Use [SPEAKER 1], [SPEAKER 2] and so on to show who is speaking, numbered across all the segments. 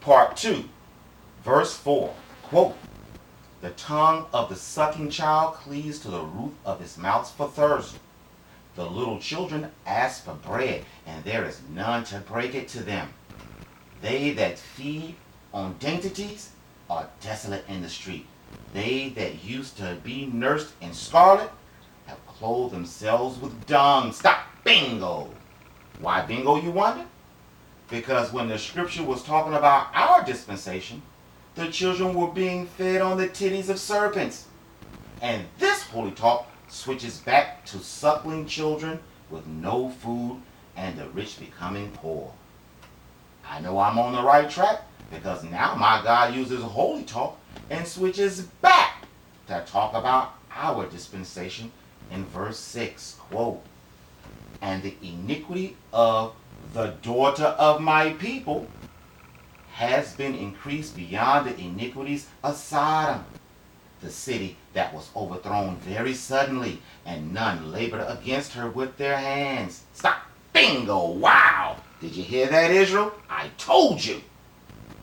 [SPEAKER 1] Part 2, verse 4, quote, "The tongue of the sucking child cleaves to the roof of his mouth for thirst. The little children ask for bread, and there is none to break it to them. They that feed on dainties are desolate in the street. They that used to be nursed in scarlet have clothed themselves with dung." Stop. Bingo. Why bingo, you wonder? Because when the scripture was talking about our dispensation, the children were being fed on the titties of serpents. And this holy talk switches back to suckling children with no food and the rich becoming poor. I know I'm on the right track because now my God uses holy talk and switches back to talk about our dispensation in verse 6, quote, "And the iniquity of the daughter of my people has been increased beyond the iniquities of Sodom, the city that was overthrown very suddenly, and none labored against her with their hands." Stop. Bingo. Wow. Did you hear that, Israel? I told you.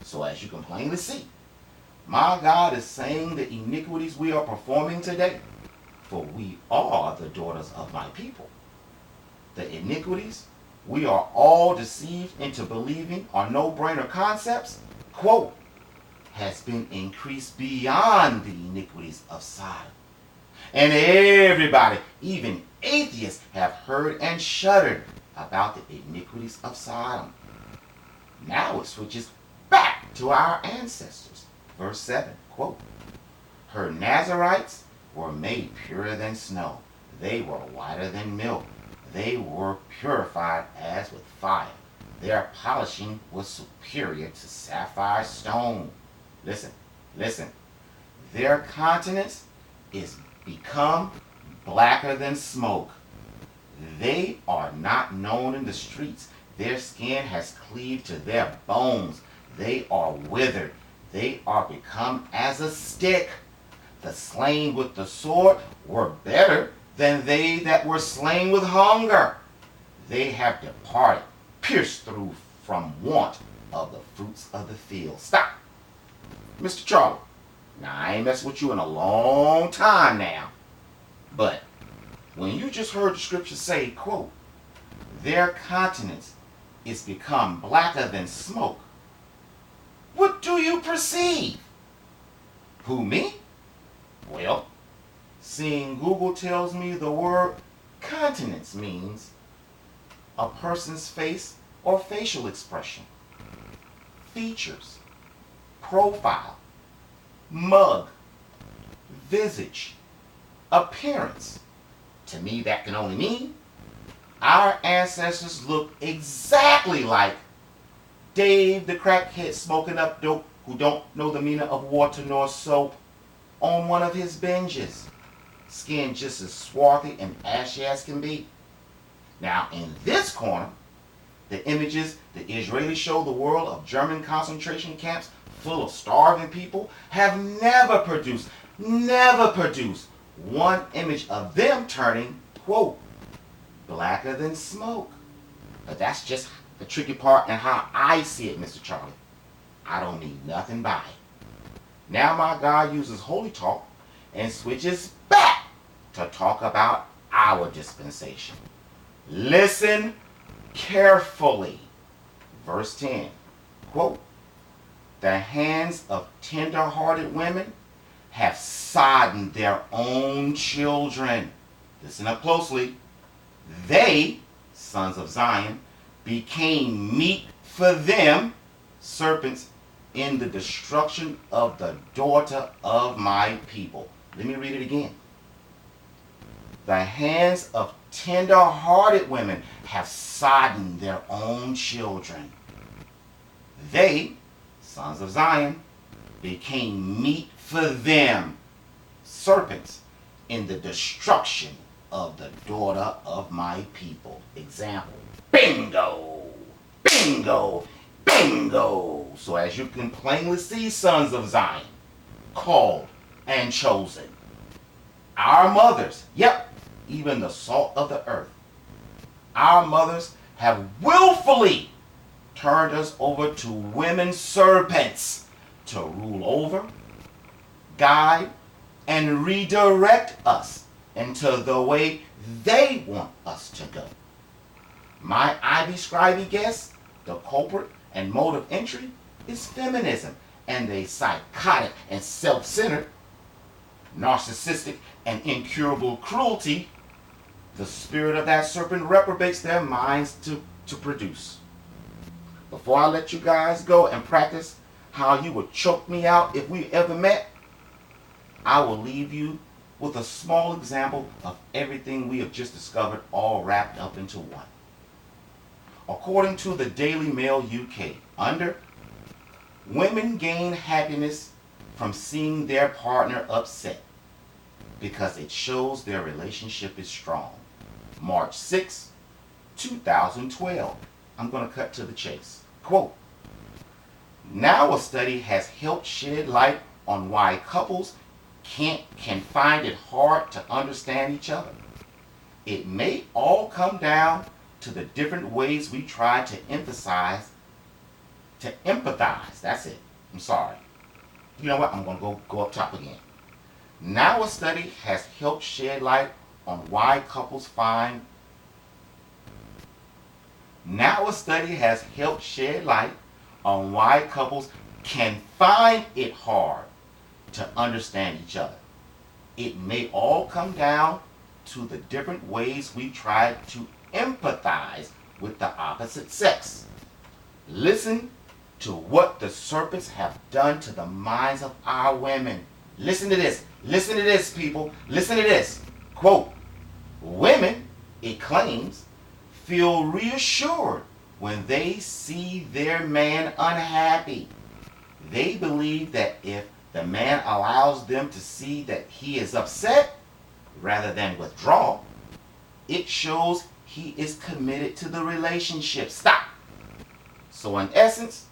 [SPEAKER 1] So as you can plainly see, my God is saying the iniquities we are performing today, for we are the daughters of my people. The iniquities we are all deceived into believing are no-brainer concepts, quote, "has been increased beyond the iniquities of Sodom." And everybody, even atheists, have heard and shuddered about the iniquities of Sodom. Now it switches back to our ancestors. Verse 7, quote, "Her Nazarites were made purer than snow. They were whiter than milk. They were purified as with fire. Their polishing was superior to sapphire stone." Listen, listen. "Their countenance is become blacker than smoke. They are not known in the streets. Their skin has cleaved to their bones. They are withered. They are become as a stick. The slain with the sword were better than they that were slain with hunger. They have departed, pierced through from want of the fruits of the field." Stop. Mr. Charlie, now I ain't messed with you in a long time now. But when you just heard the scripture say, quote, "Their countenance is become blacker than smoke," what do you perceive? Who, me? Well, seeing Google tells me the word countenance means a person's face or facial expression, features, profile, mug, visage, appearance. To me, that can only mean our ancestors look exactly like Dave the crackhead smoking up dope who don't know the meaning of water nor soap on one of his binges. Skin just as swarthy and ashy as can be. Now, in this corner, the images the Israelis show the world of German concentration camps full of starving people have never produced one image of them turning, quote, blacker than smoke. But that's just the tricky part and how I see it, Mr. Charlie. I don't mean nothing by it. Now my God uses holy talk and switches back to talk about our dispensation. Listen carefully. Verse 10, quote, "The hands of tender-hearted women have sodden their own children." Listen up closely. "They, sons of Zion, became meat for them, serpents, in the destruction of the daughter of my people." Let me read it again. "The hands of tender-hearted women have sodden their own children. They, sons of Zion, became meat for them, serpents, in the destruction of the daughter of my people." Example. Bingo! Bingo! Bingo! So as you can plainly see, sons of Zion, called and chosen, our mothers, yep, even the salt of the earth, our mothers have willfully turned us over to women serpents to rule over, guide, and redirect us into the way they want us to go. My Ivy Scribey guess, the culprit and mode of entry is feminism and a psychotic and self-centered, narcissistic and incurable cruelty the spirit of that serpent reprobates their minds to produce. Before I let you guys go and practice how you would choke me out if we ever met, I will leave you with a small example of everything we have just discovered all wrapped up into one. According to the Daily Mail UK, under women gain happiness from seeing their partner upset because it shows their relationship is strong. March 6, 2012. I'm going to cut to the chase. Quote, now a study has helped shed light on why couples can find it hard to understand each other. It may all come down to the different ways we try to empathize. That's it. I'm sorry. You know what? I'm going to go up top again. Now a study has helped shed light on why couples find can find it hard to understand each other. It may all come down to the different ways we try to empathize with the opposite sex. Listen to what the serpents have done to the minds of our women. Listen to this. Listen to this, people. Listen to this. Quote, women, it claims, feel reassured when they see their man unhappy. They believe that if the man allows them to see that he is upset rather than withdraw, it shows he is committed to the relationship. Stop. So in essence,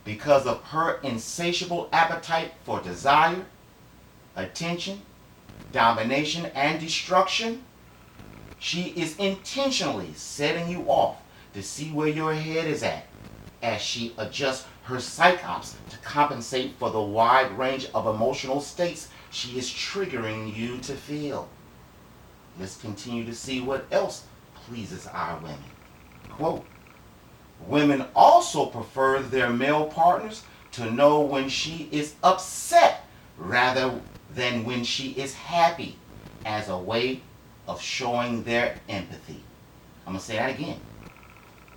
[SPEAKER 1] because of her insatiable appetite for desire, attention, domination, and destruction, she is intentionally setting you off to see where your head is at as she adjusts her psychops to compensate for the wide range of emotional states she is triggering you to feel. Let's continue to see what else pleases our women. Quote, women also prefer their male partners to know when she is upset rather than when she is happy as a way of showing their empathy. I'm going to say that again.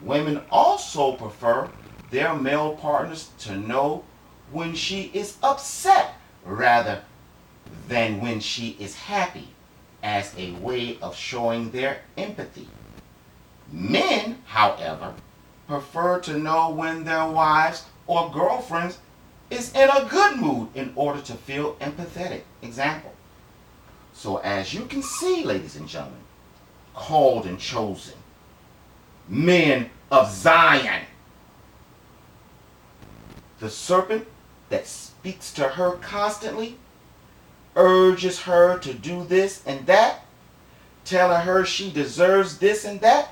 [SPEAKER 1] Women also prefer their male partners to know when she is upset rather than when she is happy as a way of showing their empathy. Men, however, prefer to know when their wives or girlfriends is in a good mood in order to feel empathetic. Example. So as you can see, ladies and gentlemen, called and chosen, men of Zion, the serpent that speaks to her constantly, urges her to do this and that, telling her she deserves this and that,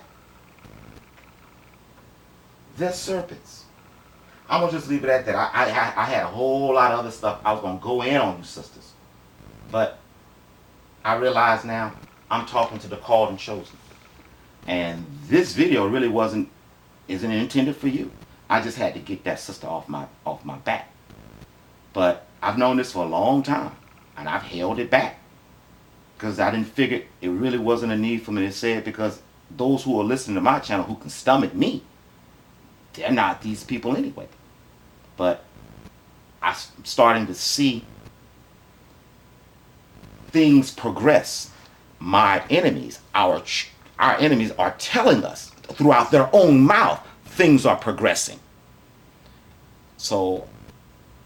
[SPEAKER 1] they're serpents. I'm going to just leave it at that. I had a whole lot of other stuff I was going to go in on, you sisters. But I realize now I'm talking to the called and chosen. And this video really isn't intended for you. I just had to get that sister off my back. But I've known this for a long time, and I've held it back because I didn't figure it really wasn't a need for me to say it, because those who are listening to my channel who can stomach me, they're not these people anyway. But I'm starting to see things progress. My enemies, our enemies are telling us throughout their own mouth things are progressing. So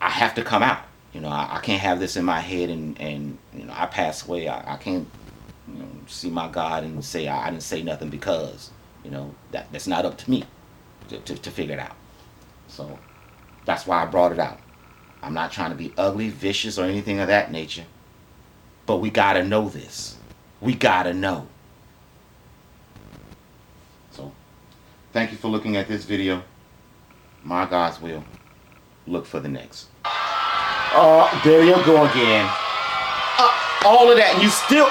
[SPEAKER 1] I have to come out. I can't have this in my head and I pass away. I can't see my God and say I didn't say nothing because that's not up to me to figure it out. So that's why I brought it out. I'm not trying to be ugly, vicious, or anything of that nature. But we gotta know this. We gotta know. So thank you for looking at this video. My God's will. Look for the next. Oh, there you go again. All of that, and you still...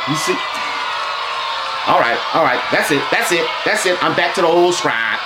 [SPEAKER 1] You see? All right. That's it. I'm back to the old scribe.